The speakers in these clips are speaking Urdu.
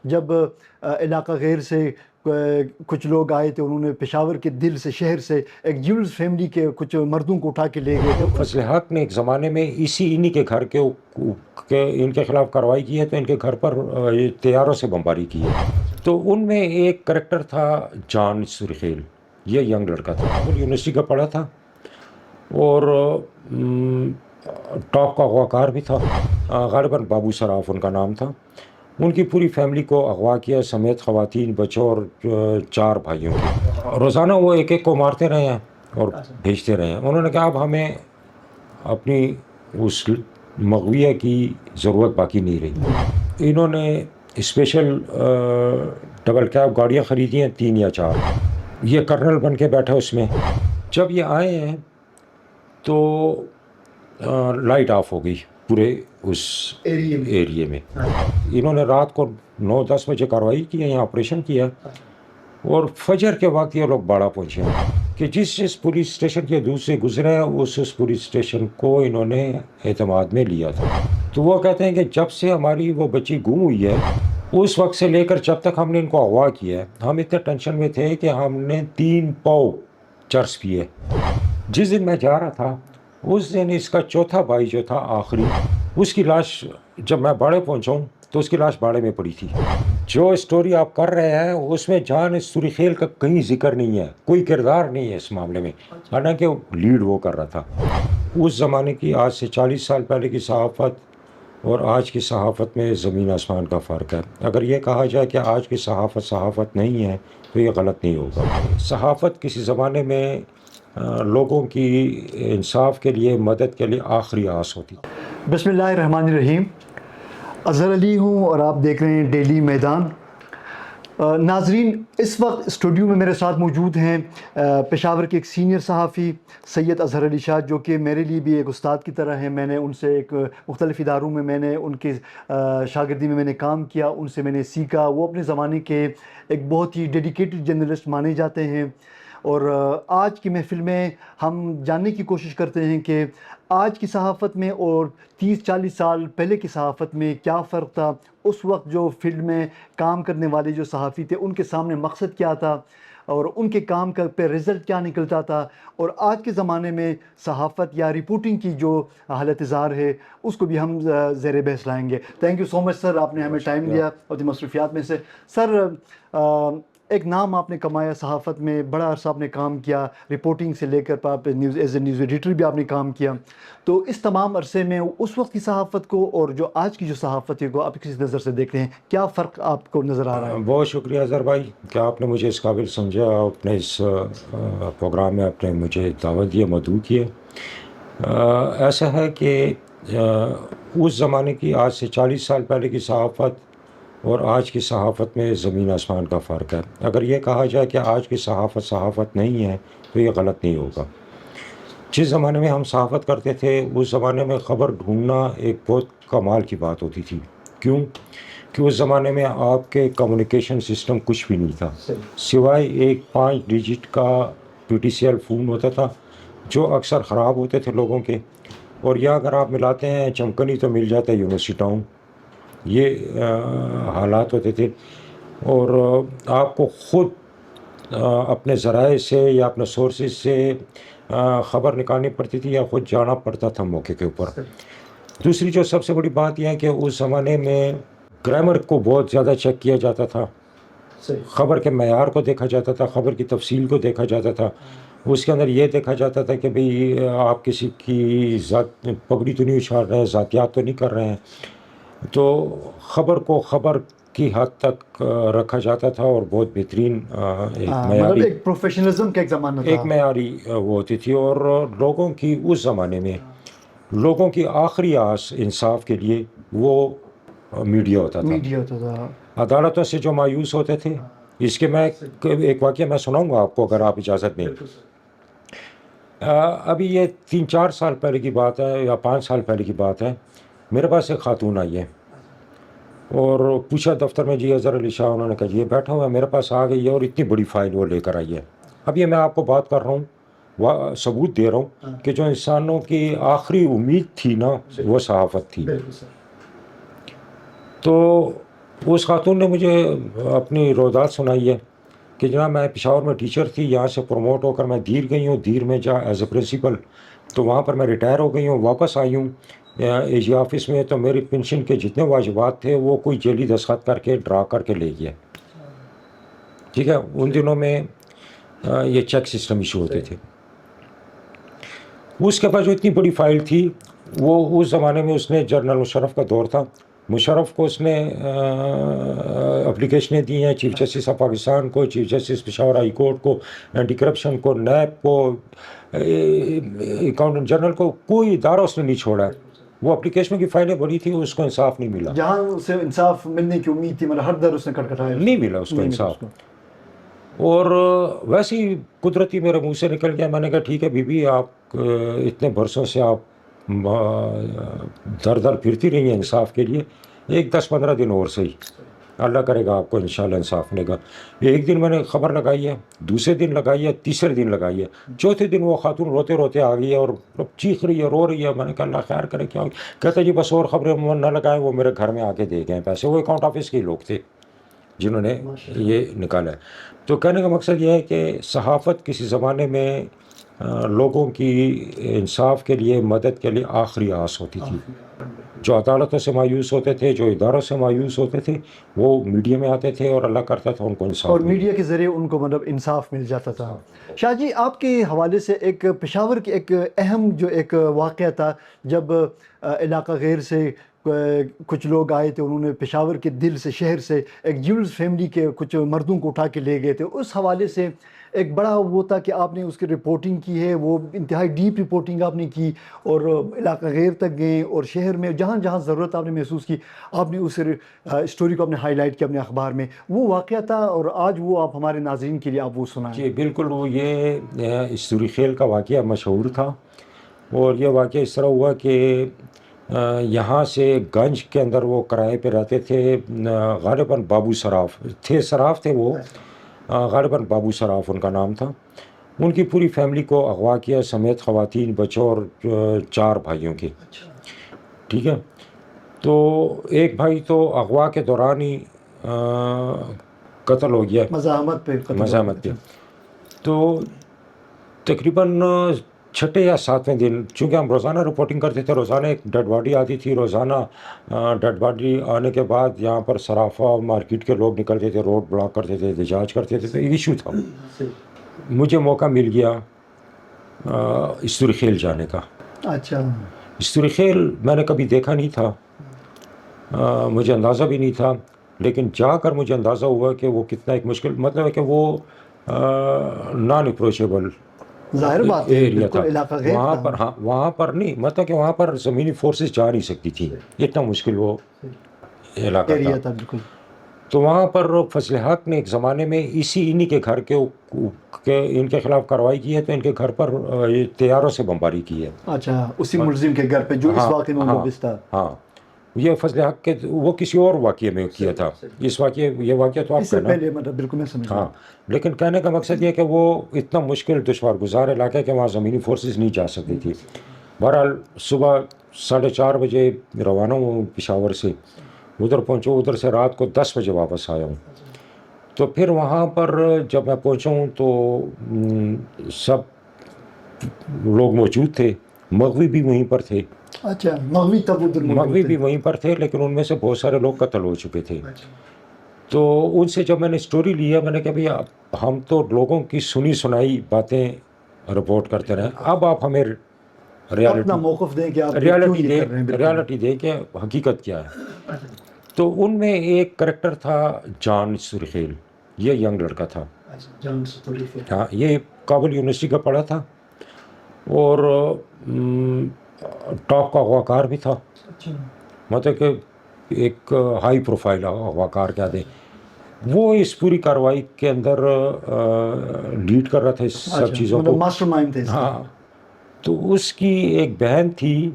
جب علاقہ غیر سے کچھ لوگ آئے تھے، انہوں نے پشاور کے دل سے، شہر سے ایک جیولز فیملی کے کچھ مردوں کو اٹھا کے لے گئے تھے. فضل حق نے ایک زمانے میں انہی کے گھر کے ان کے خلاف کارروائی کی ہے، تو ان کے گھر پر طیاروں سے بمباری کی ہے. تو ان میں ایک کریکٹر تھا جان سرخیل، یہ ینگ لڑکا تھا، وہ یونیورسٹی کا پڑھا تھا اور ٹاپ کا اغواکار بھی تھا. غالباً بابو سراف ان کا نام تھا. ان کی پوری فیملی کو اغوا کیا سمیت خواتین، بچوں اور 4 بھائیوں کی. روزانہ وہ ایک ایک کو مارتے رہے ہیں اور بھیجتے رہے ہیں. انہوں نے کہا اب ہمیں اپنی اس مغویہ کی ضرورت باقی نہیں رہی. انہوں نے اسپیشل ڈبل کیب گاڑیاں خریدی ہیں 3 یا 4. یہ کرنل بن کے بیٹھے اس میں. جب یہ آئے ہیں تو لائٹ آف ہو گئی پورے اس ایریے میں. انہوں نے رات کو 9-10 بجے کارروائی کی ہے، یہاں آپریشن کیا، اور فجر کے وقت یہ لوگ باڑہ پہنچے ہیں کہ جس پولیس اسٹیشن کے دور سے گزرے ہیں اس پولیس اسٹیشن کو انہوں نے اعتماد میں لیا تھا. تو وہ کہتے ہیں کہ جب سے ہماری وہ بچی گم ہوئی ہے اس وقت سے لے کر جب تک ہم نے ان کو اغوا کیا ہے، ہم اتنے ٹینشن میں تھے کہ ہم نے 3 پاؤ چرس پیے. جس دن میں جا رہا تھا اس دن اس کا چوتھا بھائی جو تھا آخری، اس کی لاش جب میں باڑے پہنچا ہوں تو اس کی لاش باڑے میں پڑی تھی. جو اسٹوری آپ کر رہے ہیں اس میں جان سرخیل کا کہیں ذکر نہیں ہے، کوئی کردار نہیں ہے اس معاملے میں، حالانکہ لیڈ وہ کر رہا تھا. اس زمانے کی آج سے 40 سال پہلے کی صحافت اور آج کی صحافت میں زمین آسمان کا فرق ہے. اگر یہ کہا جائے کہ آج کی صحافت نہیں ہے تو یہ غلط نہیں ہوگا. صحافت کسی زمانے میں لوگوں کی انصاف کے لیے، مدد کے لیے آخری آس ہوتی. بسم اللہ الرحمن الرحیم. اظہر علی ہوں اور آپ دیکھ رہے ہیں ڈیلی میدان. ناظرین، اس وقت اسٹوڈیو میں میرے ساتھ موجود ہیں پشاور کے ایک سینئر صحافی سید اظہر علی شاہ، جو کہ میرے لیے بھی ایک استاد کی طرح ہیں. میں نے ان سے ایک مختلف اداروں میں میں نے ان کے شاگردی میں نے کام کیا، ان سے میں نے سیکھا. وہ اپنے زمانے کے ایک بہت ہی ڈیڈیکیٹڈ جرنلسٹ مانے جاتے ہیں. اور آج کی محفل میں ہم جاننے کی کوشش کرتے ہیں کہ آج کی صحافت میں اور 30-40 سال پہلے کی صحافت میں کیا فرق تھا. اس وقت جو فیلڈ میں کام کرنے والے جو صحافی تھے ان کے سامنے مقصد کیا تھا اور ان کے کام کا پہ رزلٹ کیا نکلتا تھا، اور آج کے زمانے میں صحافت یا رپورٹنگ کی جو حالت ظاہر ہے اس کو بھی ہم زیر بحث لائیں گے. تھینک یو سو مچ سر، آپ نے ہمیں ٹائم دیا اور مصروفیات میں سے. سر، ایک نام آپ نے کمایا صحافت میں، بڑا عرصہ آپ نے کام کیا، رپورٹنگ سے لے کر آپ ایز اے نیوز ایڈیٹر بھی آپ نے کام کیا. تو اس تمام عرصے میں اس وقت کی صحافت کو اور جو آج کی جو صحافت ہے کو آپ کس نظر سے دیکھتے ہیں؟ کیا فرق آپ کو نظر آ رہا ہے؟ بہت شکریہ اظہر بھائی کہ آپ نے مجھے اس قابل سمجھا، اپنے اس پروگرام میں آپ نے مجھے دعوت دی، مدعو کیا. ایسا ہے کہ اس زمانے کی آج سے 40 سال پہلے کی صحافت اور آج کی صحافت میں زمین آسمان کا فرق ہے. اگر یہ کہا جائے کہ آج کی صحافت نہیں ہے تو یہ غلط نہیں ہوگا. جس زمانے میں ہم صحافت کرتے تھے اس زمانے میں خبر ڈھونڈنا ایک بہت کمال کی بات ہوتی تھی. کیوں کہ اس زمانے میں آپ کے کمیونیکیشن سسٹم کچھ بھی نہیں تھا سوائے ایک 5 ڈیجٹ کا PTCL فون ہوتا تھا جو اکثر خراب ہوتے تھے لوگوں کے، اور یا اگر آپ ملاتے ہیں چمکنی تو مل جاتا ہے یونیورسٹی ٹاؤن. یہ حالات ہوتے تھے، اور آپ کو خود اپنے ذرائع سے یا اپنے سورسز سے خبر نکالنی پڑتی تھی یا خود جانا پڑتا تھا موقع کے اوپر. دوسری جو سب سے بڑی بات یہ ہے کہ اس زمانے میں گرامر کو بہت زیادہ چیک کیا جاتا تھا، خبر کے معیار کو دیکھا جاتا تھا، خبر کی تفصیل کو دیکھا جاتا تھا. اس کے اندر یہ دیکھا جاتا تھا کہ بھئی آپ کسی کی ذات پگڑی تو نہیں اچھال رہے ہیں، ذاتیات تو نہیں کر رہے ہیں. تو خبر کو خبر کی حد تک رکھا جاتا تھا اور بہت بہترین ایک معیاری، ایک پروفیشنلزم کا ایک زمانہ تھا، ایک معیاری وہ ہوتی تھی. اور لوگوں کی اس زمانے میں لوگوں کی آخری آس انصاف کے لیے وہ میڈیا ہوتا تھا. عدالتوں سے جو مایوس ہوتے تھے، اس کے میں ایک واقعہ میں سناؤں گا آپ کو اگر آپ اجازت دیں. ابھی یہ 3-4 سال پہلے کی بات ہے یا 5 سال پہلے کی بات ہے. میرے پاس ایک خاتون آئی ہے اور پوچھا دفتر میں، جی اظہر علی شاہ. انہوں نے کہا جی یہ بیٹھا ہوا ہے، میرے پاس آ گئی ہے اور اتنی بڑی فائل وہ لے کر آئی ہے. اب یہ میں آپ کو بات کر رہا ہوں، ثبوت دے رہا ہوں کہ جو انسانوں کی آخری امید تھی نا وہ صحافت تھی. تو اس خاتون نے مجھے اپنی روزات سنائی ہے کہ جناب میں پشاور میں ٹیچر تھی, یہاں سے پروموٹ ہو کر میں دیر گئی ہوں, دیر میں جا ایز اے پرنسپل, تو وہاں پر میں ریٹائر ہو گئی ہوں, واپس آئی ہوں اے جی آفس میں, تو میری پنشن کے جتنے واجبات تھے وہ کوئی جعلی دستخط کر کے ڈرا کر کے لے گیا. ٹھیک ہے, ان دنوں میں یہ چیک سسٹم ایشو ہوتے تھے. اس کے پاس جو اتنی بڑی فائل تھی, وہ اس زمانے میں اس نے جنرل مشرف کا دور تھا, مشرف کو اس نے اپلیکیشنیں دی ہیں, چیف جسٹس آف پاکستان کو, chief justice Peshawar high court کو, اینٹی کرپشن کو, نیب کو, اکاؤنٹنٹ جنرل کو, کوئی ادارہ اس نے نہیں چھوڑا ہے. وہ اپلیکیشن کی فائلیں بڑی تھی, اس کو انصاف نہیں ملا, جہاں اسے انصاف ملنے کی امید تھی, مطلب ہر در اس نے کٹکھٹایا, نہیں ملا اس کو انصاف. اور ویسے ہی قدرتی میرے منہ سے نکل گیا. میں نے کہا ٹھیک ہے بی بی, آپ اتنے برسوں سے آپ در در پھرتی رہی ہیں انصاف کے لیے, ایک 10-15 دن اور صحیح, اللہ کرے گا آپ کو انشاءاللہ انصاف ملے گا. ایک دن میں نے خبر لگائی ہے, دوسرے دن لگائی ہے, تیسرے دن لگائی ہے, چوتھے دن وہ خاتون روتے روتے آ گئی ہے اور چیخ رہی ہے, رو رہی ہے. میں نے کہا اللہ خیر کرے, کیا ہوگی؟ کہتے جی بس اور خبریں نہ لگائیں, وہ میرے گھر میں آ کے دے گئے پیسے. وہ اکاؤنٹ آفس کے لوگ تھے جنہوں نے یہ نکالا ہے. تو کہنے کا مقصد یہ ہے کہ صحافت کسی زمانے میں لوگوں کی انصاف کے لیے, مدد کے لیے آخری آس ہوتی تھی. جو عدالتوں سے مایوس ہوتے تھے, جو اداروں سے مایوس ہوتے تھے, وہ میڈیا میں آتے تھے اور اللہ کرتا تھا ان کو انصاف اور ملے. میڈیا کے ذریعے ان کو مطلب انصاف مل جاتا تھا. شاہ جی, آپ کے حوالے سے ایک پشاور کے ایک اہم جو ایک واقعہ تھا, جب علاقہ غیر سے کچھ لوگ آئے تھے, انہوں نے پشاور کے دل سے, شہر سے ایک جیولز فیملی کے کچھ مردوں کو اٹھا کے لے گئے تھے. اس حوالے سے ایک بڑا وہ تھا کہ آپ نے اس کی رپورٹنگ کی ہے, وہ انتہائی ڈیپ رپورٹنگ آپ نے کی, اور علاقہ غیر تک گئے, اور شہر میں جہاں جہاں ضرورت آپ نے محسوس کی, آپ نے اس اسٹوری کو آپ نے ہائی لائٹ کیا اپنے اخبار میں. وہ واقعہ تھا, اور آج وہ آپ ہمارے ناظرین کے لیے آپ وہ سنائیں. جی بالکل, وہ یہ استوری خیل کا واقعہ مشہور تھا. اور یہ واقعہ اس طرح ہوا کہ یہاں سے گنج کے اندر وہ کرائے پہ رہتے تھے, غالباً بابو سراف تھے, سراف تھے وہ, غالباً بابو سراف ان کا نام تھا. ان کی پوری فیملی کو اغوا کیا, سمیت خواتین, بچوں اور 4 بھائیوں کے. ٹھیک ہے, تو ایک بھائی تو اغوا کے دوران ہی قتل ہو گیا, مزاحمت پہ مزاحمت پہ. تو تقریباً 6 یا 7ویں دن, چونکہ ہم روزانہ رپورٹنگ کرتے تھے, روزانہ ایک ڈیڈ باڈی آتی تھی, روزانہ ڈیڈ باڈی آنے کے بعد یہاں پر صرافہ مارکیٹ کے لوگ نکلتے تھے, روڈ بلاک کرتے تھے, احتجاج کرتے تھے, تو ایشو تھا. مجھے موقع مل گیا استوری خیل جانے کا. اچھا, استوری خیل میں نے کبھی دیکھا نہیں تھا, مجھے اندازہ بھی نہیں تھا, لیکن جا کر مجھے اندازہ ہوا کہ وہ کتنا ایک مشکل, مطلب ہے کہ وہ نان اپروچیبل ظاہر بات ہے, ایریا تھا. بالکل علاقہ غیر وہاں تھا. پر, ہاں وہاں پر نہیں, مطلب کہ وہاں پر زمینی فورسز جا نہیں سکتی تھی, اتنا مشکل وہ علاقہ ایریا تھا. تھا بالکل. تو وہاں پر فضل حق نے ایک زمانے میں انہی کے گھر کے ان کے خلاف کارروائی کی ہے, تو ان کے گھر پر طیاروں سے بمباری کی ہے. اچھا, اسی ملزم کے گھر پہ جو اس واقعے میں ملوث تھا. ہاں, یہ فضل حق کے, وہ کسی اور واقعے میں کیا تھا. اس واقعے, یہ واقعہ تو آپ اس سے کہنا, پہلے مطلب بالکل میں سمجھ ہاں, لیکن کہنے کا مقصد یہ کہ وہ اتنا مشکل دشوار گزار علاقہ ہے کہ وہاں زمینی فورسز نہیں جا سکتی تھی. بہرحال صبح 4:30 بجے روانہ ہوں پشاور سے, ادھر پہنچوں, ادھر سے رات کو 10 بجے واپس آیا ہوں. تو پھر وہاں پر جب میں پہنچا ہوں تو سب لوگ موجود تھے, مغوی بھی وہیں پر تھے. اچھا, مغوی تب ادھر مغوی بھی وہیں پر تھے, لیکن ان میں سے بہت سارے لوگ قتل ہو چکے تھے. تو ان سے جب میں نے اسٹوری لیا, میں نے کہا بھیا ہم تو لوگوں کی سنی سنائی باتیں رپورٹ کرتے رہے, اب آپ ہمیں اپنا موقف دیں کہ آپ کیوں یہ کر رہے ہیں. ریالٹی دے کہ حقیقت کیا ہے. تو ان میں ایک کریکٹر تھا جان استوری خیل, یہ ینگ لڑکا تھا. ہاں, یہ کابل یونیورسٹی کا پڑھا تھا, اور ٹاپ کا اغواکار بھی تھا. مطلب کہ ایک ہائی پروفائل اغواکار کیا دیں. وہ اس پوری کارروائی کے اندر لیڈ کر رہا تھا اس سب چیزوں کو. ماسٹر مائنڈ تھے. ہاں, تو اس کی ایک بہن تھی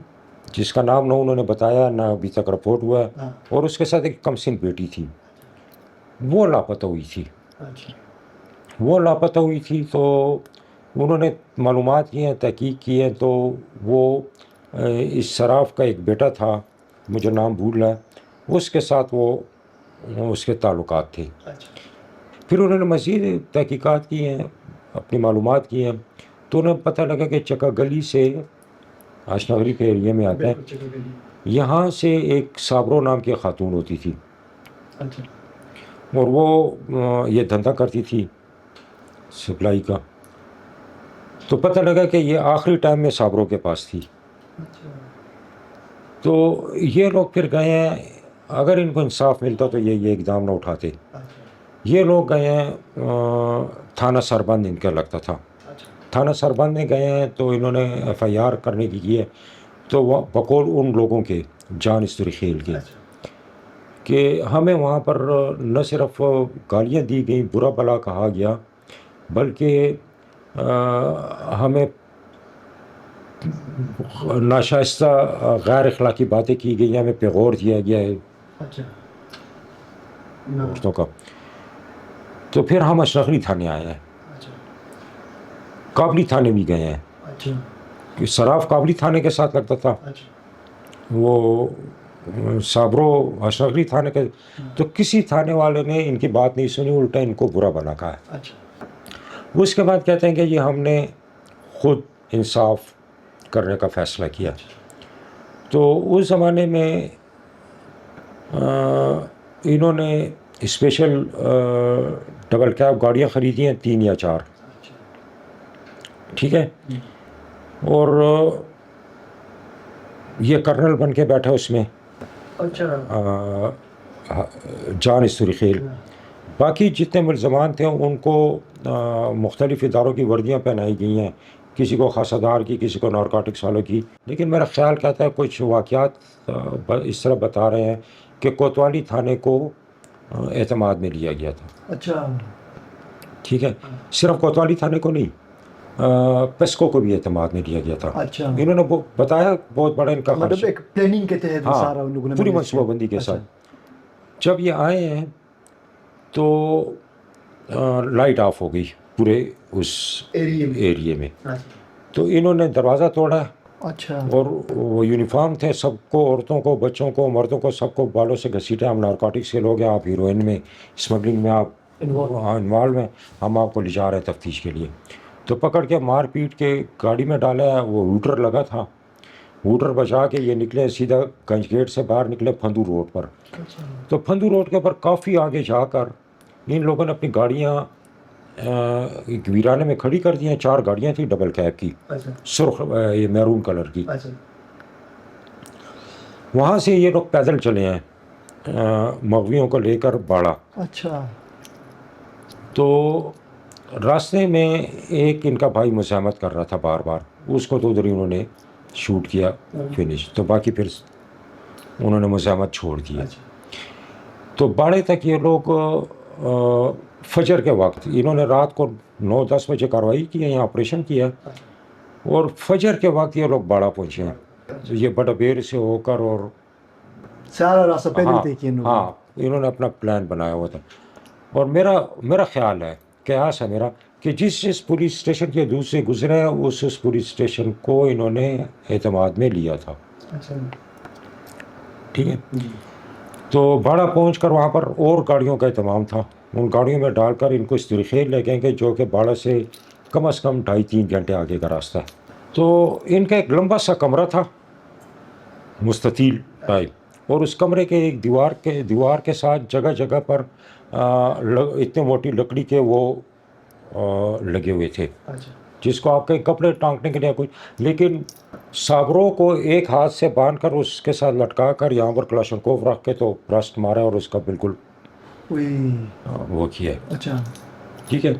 جس کا نام نہ انہوں نے بتایا, نہ ابھی تک رپورٹ ہوا, اور اس کے ساتھ ایک کمسن بیٹی تھی. وہ لاپتہ ہوئی تھی. وہ لاپتہ ہوئی تھی, تو انہوں نے معلومات کی ہیں, تحقیق کی ہے, تو وہ اس سراف کا ایک بیٹا تھا, مجھے نام بھول رہا ہے, اس کے ساتھ وہ اس کے تعلقات تھے. اچھا. پھر انہوں نے مزید تحقیقات کی ہیں, اپنی معلومات کی ہیں, تو انہیں پتہ لگا کہ چکا گلی سے اشنغری کے ایریے میں آتا ہے, یہاں سے ایک صابرو نام کی خاتون ہوتی تھی, اچھا. اور وہ یہ دھندا کرتی تھی سپلائی کا. تو پتہ لگا کہ یہ آخری ٹائم میں صابرو کے پاس تھی. تو یہ لوگ پھر گئے ہیں, اگر ان کو انصاف ملتا تو یہ اقدام نہ اٹھاتے. یہ لوگ گئے ہیں تھانہ سربند ان کا لگتا تھا, تھانہ سربند میں گئے ہیں, تو انہوں نے ایف آئی آر کرنے کی ہے. تو وہ بقول ان لوگوں کے جان استرخیل کے کہ ہمیں وہاں پر نہ صرف گالیاں دی گئیں, برا بلا کہا گیا, بلکہ ہمیں ناشائستہ غیر اخلاقی باتیں کی گئی ہیں, ہمیں پیغور دیا گیا ہے عورتوں کا. تو پھر ہم اشنغری تھانے آئے ہیں, کابلی تھانے بھی گئے ہیں. سراف کابلی تھانے کے ساتھ لگتا تھا, وہ صابرو اشنغری تھانے کے. تو کسی تھانے والے نے ان کی بات نہیں سنی, الٹا ان کو برا بنا کہا ہے. اس کے بعد کہتے ہیں کہ یہ ہم نے خود انصاف کرنے کا فیصلہ کیا. تو اس زمانے میں انہوں نے اسپیشل ڈبل کیب گاڑیاں خریدی ہیں, 3 یا 4, ٹھیک ہے. اور یہ کرنل بن کے بیٹھا اس میں جان استرخیل. باقی جتنے ملزمان تھے ان کو مختلف اداروں کی وردیاں پہنائی گئی ہیں, کسی کو خاصدار کی, کسی کو نارکوٹکس والوں کی. لیکن میرا خیال کہتا ہے کچھ واقعات اس طرح بتا رہے ہیں کہ کوتوالی تھانے کو اعتماد میں لیا گیا تھا. اچھا, ٹھیک ہے, صرف کوتوالی تھانے کو نہیں, پیسکو کو بھی اعتماد میں لیا گیا تھا. اچھا, انہوں نے بتایا بہت بڑا ان کا خرچ, مطلب ایک پلاننگ کے تحت ہاں, سارا ان لوگوں نے پوری منصوبہ بندی کے ساتھ. جب یہ آئے ہیں تو لائٹ آف ہو گئی پورے اس ایریے میں. تو انہوں نے دروازہ توڑا. اچھا. اور وہ یونیفارم تھے, سب کو, عورتوں کو, بچوں کو, مردوں کو, سب کو بالوں سے گھسیٹا. ہم نارکوٹکس کے لوگ ہیں, آپ ہیروئن میں, اسمگلنگ میں آپ انوالو ہیں, ہم آپ کو لے جا رہے ہیں تفتیش کے لیے. تو پکڑ کے مار پیٹ کے گاڑی میں ڈالا ہے. وہ ہوٹر لگا تھا, ہوٹر بجا کے یہ نکلے سیدھا گنج گیٹ سے باہر نکلے پھندو روڈ پر. تو پھندو روڈ کے اوپر کافی آگے جا کر ان لوگوں نے اپنی گاڑیاں ایک ویرانے میں کھڑی کر دی ہیں. 4 گاڑیاں تھیں ڈبل کیب کی, سرخ یہ میرون کلر کی. وہاں سے یہ لوگ پیدل چلے ہیں مغویوں کو لے کر باڑہ. اچھا. تو راستے میں ایک ان کا بھائی مزاحمت کر رہا تھا بار بار, اس کو تو ادھر ہی انہوں نے شوٹ کیا, فنش. تو باقی پھر انہوں نے مزاحمت چھوڑ دیا. تو باڑے تک یہ لوگ فجر کے وقت, انہوں نے رات کو 9-10 بجے کارروائی کی ہے, یہاں آپریشن کیا, اور فجر کے وقت یہ لوگ باڑہ پہنچے ہیں. یہ بڑا بیر سے ہو کر, اور سارا راستہ پیدل طے کیا. ہاں, انہوں نے اپنا پلان بنایا ہوا تھا. اور میرا خیال ہے, قیاس ہے میرا, کہ جس پولیس اسٹیشن کے دور سے گزرے ہیں اس پولیس اسٹیشن کو انہوں نے اعتماد میں لیا تھا. ٹھیک ہے. تو باڑہ پہنچ کر وہاں پر اور گاڑیوں کا اہتمام تھا, ان گاڑیوں میں ڈال کر ان کو استرخیل لے گئے, جو کہ باڑہ سے کم از کم 2.5-3 گھنٹے آگے کا راستہ ہے. تو ان کا ایک لمبا سا کمرہ تھا مستطیل ٹائپ, اور اس کمرے کے ایک دیوار کے ساتھ جگہ جگہ پر اتنے موٹی لکڑی کے وہ لگے ہوئے تھے, جس کو آپ کے کپڑے ٹانگنے کے لیے کچھ. لیکن صابروں کو ایک ہاتھ سے باندھ کر اس کے ساتھ لٹکا کر یہاں پر کلاشنکوف رکھ کے تو برسٹ مارا, اور اس کا بالکل وہ کیا. اچھا. ٹھیک ہے.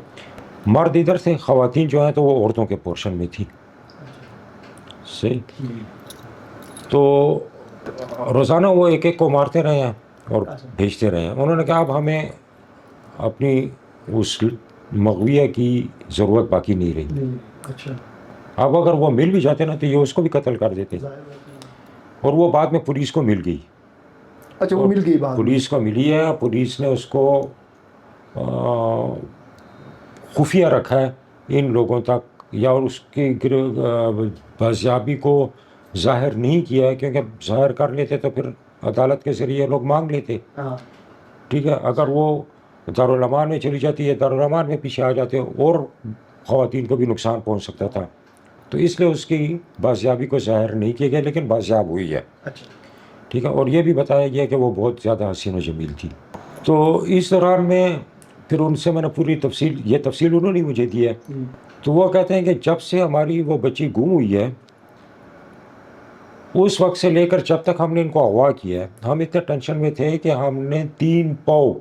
مرد ادھر سے, خواتین جو ہیں تو وہ عورتوں کے پورشن میں تھی. صحیح. تو روزانہ وہ ایک ایک کو مارتے رہے ہیں اور بھیجتے رہے ہیں. انہوں نے کہا اب ہمیں اپنی اس مغویہ کی ضرورت باقی نہیں رہی. اچھا. اب اگر وہ مل بھی جاتے نا تو یہ اس کو بھی قتل کر دیتے, اور وہ بعد میں پولیس کو مل گئی. اچھا, وہ مل گئی بات, پولیس کو ملی ہے, پولیس نے اس کو خفیہ رکھا ہے ان لوگوں تک, یا اس کی بازیابی کو ظاہر نہیں کیا ہے, کیونکہ ظاہر کر لیتے تو پھر عدالت کے ذریعے لوگ مانگ لیتے. ٹھیک ہے. اگر وہ دارالعمان میں چلی جاتی ہے, دارالعمان میں پیچھے آ جاتے اور خواتین کو بھی نقصان پہنچ سکتا تھا. تو اس لیے اس کی بازیابی کو ظاہر نہیں کیا گیا, لیکن بازیاب ہوئی ہے. ٹھیک ہے. اور یہ بھی بتایا گیا کہ وہ بہت زیادہ حسین و جمیل تھی. تو اس دوران میں پھر ان سے میں نے پوری تفصیل, یہ تفصیل انہوں نے مجھے دی ہے. تو وہ کہتے ہیں کہ جب سے ہماری وہ بچی گم ہوئی ہے, اس وقت سے لے کر جب تک ہم نے ان کو اغوا کیا ہے, ہم اتنے ٹینشن میں تھے کہ ہم نے 3 پاؤ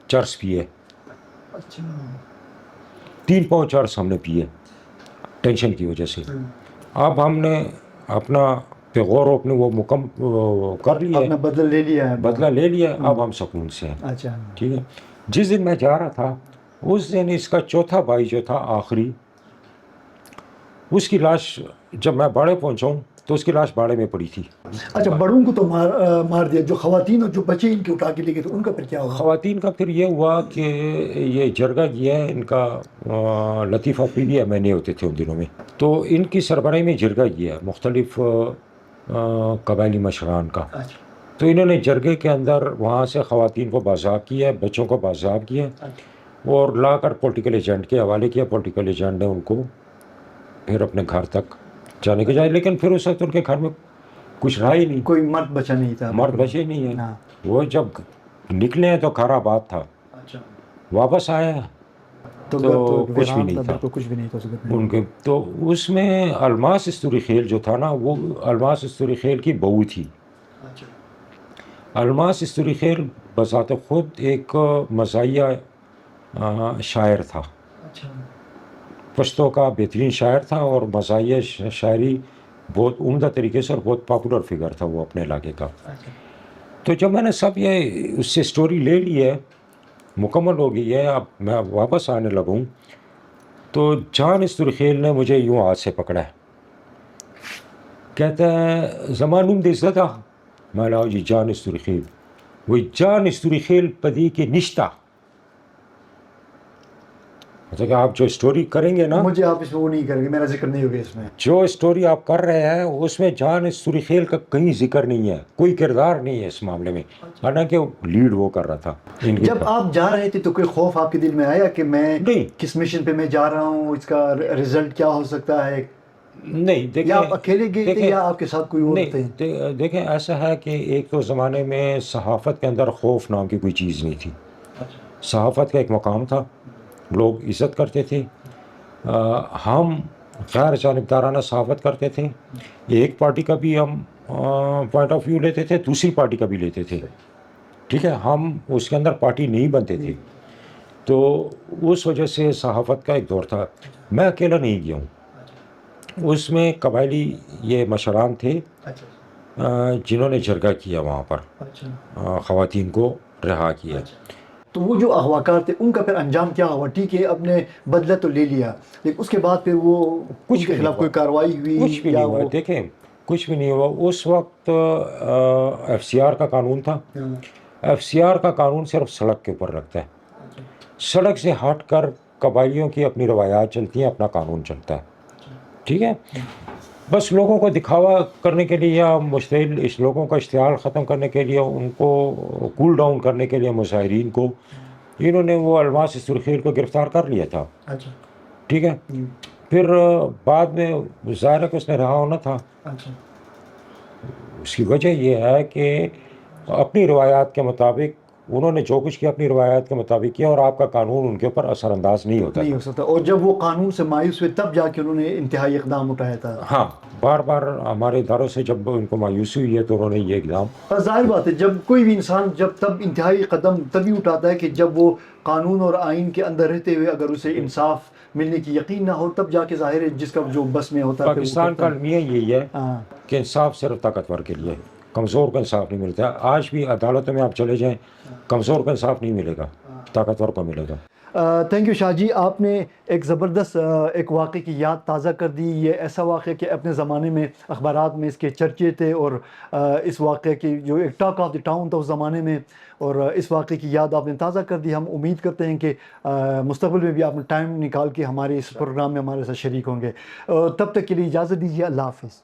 چرس پیے. 3 پاؤ چرس ہم نے پیے ٹینشن کی وجہ سے. اب ہم نے اپنا غور و اپنے وہ کر لیا ہے, اپنا بدلہ لے لیا ہے, بدلہ لے لیا ہے. اب ہم سکون سے ہیں. اچھا. ٹھیک ہے. جس دن میں جا رہا تھا, اس دن اس کا چوتھا بھائی جو تھا آخری, اس کی لاش جب میں باڑے پہنچا ہوں تو اس کی لاش باڑے میں پڑی تھی. اچھا, بڑوں کو تو مار دیا, جو خواتین اور جو بچے ان کے اٹھا کے لے گئے تو ان کا پھر کیا ہوا؟ خواتین کا پھر یہ ہوا کہ یہ جرگہ کیا ہے ان کا, لطیفہ پی بھی ایم این اے ہوتے تھے ان دنوں میں, تو ان کی سربراہی میں جرگہ کیا ہے مختلف قبائلی مشران کا. تو انہوں نے جرگے کے اندر وہاں سے خواتین کو بازیاب کیا ہے, بچوں کو بازیاب کیا اور لا کر پولیٹیکل ایجنٹ کے حوالے کیا. پولیٹیکل ایجنٹ نے ان کو پھر اپنے گھر تک جانے کے جائے, لیکن پھر اس وقت ان کے گھر میں کچھ رہا ہی نہیں, کوئی مرد بچا نہیں تھا, مرد بچے نہیں ہیں. وہ جب نکلے ہیں تو کھارا آباد تھا, واپس آئے تو کچھ بھی نہیں تھا, کچھ بھی نہیں تھا ان کے. تو اس میں الماس استوری خیل جو تھا نا, وہ الماس استوری خیل کی بہو تھی. الماس استوری خیل بذات خود ایک مزاحیہ شاعر تھا, پشتو کا بہترین شاعر تھا, اور مزاحیہ شاعری بہت عمدہ طریقے سے اور بہت پاپولر فگر تھا وہ اپنے علاقے کا. تو جب میں نے سب یہ اس سے سٹوری لے لی ہے, مکمل ہو گئی ہے, اب میں واپس آنے لگوں, تو جان استوری خیل نے مجھے یوں ہاتھ سے پکڑا ہے, کہتا ہے زمانوں دے زدہ. میں لاؤ جی جان استوری خیل, وہی جان استوری خیل پدی کے نشتہ. مطلب کہ آپ جو اسٹوری کریں گے نا, مجھے آپ اس میں وہ نہیں کریں گے, میرا ذکر نہیں ہوگا اس میں. جو اسٹوری آپ کر رہے ہیں اس میں جان استوری خیل کا کہیں ذکر نہیں ہے, کوئی کردار نہیں ہے اس معاملے میں, حالانکہ لیڈ وہ کر رہا تھا. جب آپ جا رہے تھے تو کوئی خوف آپ کے دل میں آیا کہ میں نہیں, کس مشن پہ میں جا رہا ہوں, اس کا رزلٹ کیا ہو سکتا ہے؟ نہیں دیکھیں, یا آپ اکیلے گئے تھے یا آپ کے ساتھ کوئی اور تھے؟ دیکھیں ایسا ہے کہ ایک تو زمانے میں صحافت کے اندر خوف نام کی کوئی چیز نہیں تھی. صحافت کا ایک مقام تھا, لوگ عزت کرتے تھے. ہم غیر جانبدارانہ صحافت کرتے تھے. ایک پارٹی کا بھی ہم پوائنٹ آف ویو لیتے تھے, دوسری پارٹی کا بھی لیتے تھے. ٹھیک ہے, ہم اس کے اندر پارٹی نہیں بنتے تھے. تو اس وجہ سے صحافت کا ایک دور تھا. میں اکیلا نہیں گیا ہوں, اس میں قبائلی یہ مشران تھے جنہوں نے جرگہ کیا وہاں پر, خواتین کو رہا کیا. تو وہ جو اغواکار تھے ان کا پھر انجام کیا ہوا؟ ٹھیک ہے, اپنے بدلہ تو لے لیا, لیکن اس کے بعد پھر وہ کچھ کے خلاف کوئی کارروائی ہوئی؟ کچھ بھی نہیں ہوا. دیکھیں کچھ بھی نہیں ہوا. اس وقت ایف سی آر کا قانون تھا. ایف سی آر کا قانون صرف سڑک کے اوپر رکھتا ہے, سڑک سے ہٹ کر قبائلیوں کی اپنی روایات چلتی ہیں, اپنا قانون چلتا ہے. ٹھیک ہے, بس لوگوں کو دکھاوا کرنے کے لیے یا مشتعل اس لوگوں کا اشتعال ختم کرنے کے لیے, ان کو کول ڈاؤن کرنے کے لیے مظاہرین کو, انہوں نے وہ الماس استوری خیل کو گرفتار کر لیا تھا. ٹھیک ہے, پھر بعد میں ظاہر ہے کہ اس نے رہا ہونا تھا. اس کی وجہ یہ ہے کہ اپنی روایات کے مطابق انہوں نے جو کچھ کیا اپنی روایات کے مطابق کیا, اور آپ کا قانون ان کے اوپر اثر انداز نہیں ہوتا, نہیں ہو سکتا. اور جب وہ قانون سے مایوس ہوئے تب جا کے انہوں نے انتہائی اقدام اٹھایا تھا. ہاں, بار بار ہمارے اداروں سے جب ان کو مایوسی ہوئی ہے تو انہوں نے یہ اقدام. ظاہر بات ہے, جب کوئی بھی انسان جب تب انتہائی قدم تبھی اٹھاتا ہے کہ جب وہ قانون اور آئین کے اندر رہتے ہوئے اگر اسے انصاف ملنے کی یقین نہ ہو, تب جا کے ظاہر ہے جس کا جو بس میں ہوتا ہے. پاکستان کا المیہ یہی ہے کہ انصاف صرف طاقتور کے لیے, کمزور کو انصاف نہیں ملتا. آج بھی عدالتوں میں آپ چلے جائیں, کمزور کو انصاف نہیں ملے گا, طاقتور کو ملے گا. تھینک یو شاہ جی, آپ نے ایک زبردست ایک واقعے کی یاد تازہ کر دی. یہ ایسا واقعہ کہ اپنے زمانے میں اخبارات میں اس کے چرچے تھے, اور اس واقعے کی جو ایک ٹاک آف دی ٹاؤن تھا اس زمانے میں, اور اس واقعے کی یاد آپ نے تازہ کر دی. ہم امید کرتے ہیں کہ مستقبل میں بھی آپ ٹائم نکال کے ہمارے اس پروگرام میں ہمارے ساتھ شریک ہوں گے. تب تک کے لیے اجازت دیجیے, اللہ حافظ.